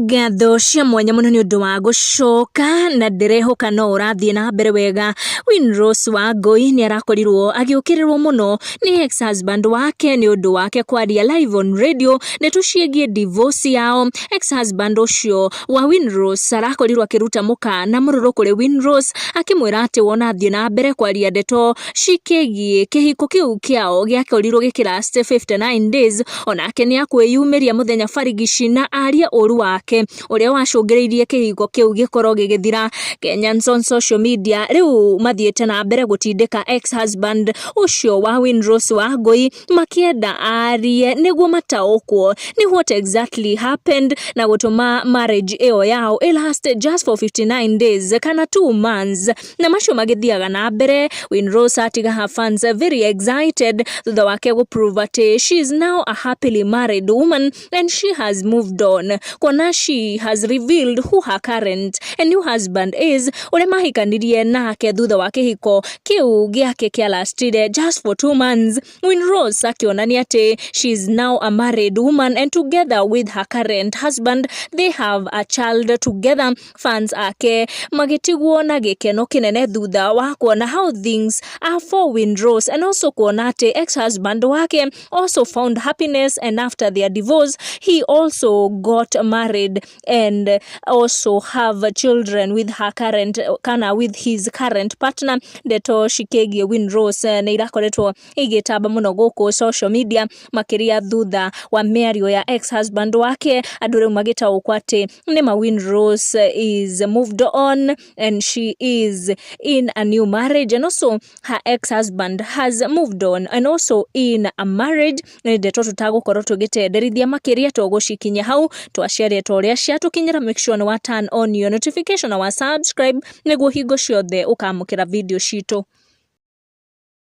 Ngatho cia mwanya muno ni undu wa gucoka na ndirehoka no urathie na mbere wega. Winrose Wangui ni arakorirwo agiukirirwo muno ni ex-husband wake ni undu wake kwaria live on radio ndeto ciegie divorce yao. Ex-husband ucio wa Winrose arakorirwo akiruta mukana mururu kuri Winrose akimwira ati wona athie na mbere kwaria ndeto cikegie kihiko kiu kiao giakorirwo gikilast 59 days onake ni akwiyumiria muthenya Farigishina aria uru wake uria wacungiriirie kihiko kiu gikorwo gigithira. Kenyans on social media riu mathiete na mbere gutindika ex-husband ucio wa Winrose Wangui makienda arie niguo mataokwo ni what exactly happened na gutuma marriage eo yao last just for 59 days kana 2 months na macio magithiaga na mbere. Winrose atiga her fans very excited thutha wake go prove ati she is now a happily married woman and she has moved on. Kona she has revealed who her current and new husband is ure mahikanirie nake thutha wa kihiko kiu giake kia lasted just for 2 months. Winrose akionania ati she is now a married woman and together with her current husband they have a child together. Fans ake magitigwo na gikeno kinene thutha wa kuona how things are for Winrose and also kuona ati ex-husband wake also found happiness and after their divorce he also got married and also have children with his current partner. Ndeto shikegie Winrose na irakoretwo igitamba muno guku social media makiria thutha wa miario ya ex-husband wake andure magita ukwate nima Winrose is moved on and she is in a new marriage and also her ex-husband has moved on and also in a marriage. Ndeto tutagukorwo tugitenderithia makiria tugushikinya hau twasharia toria cia tukinyira. Make sure wa turn on your notification wa subscribe niguo hingo ciothe ukamukira video citu.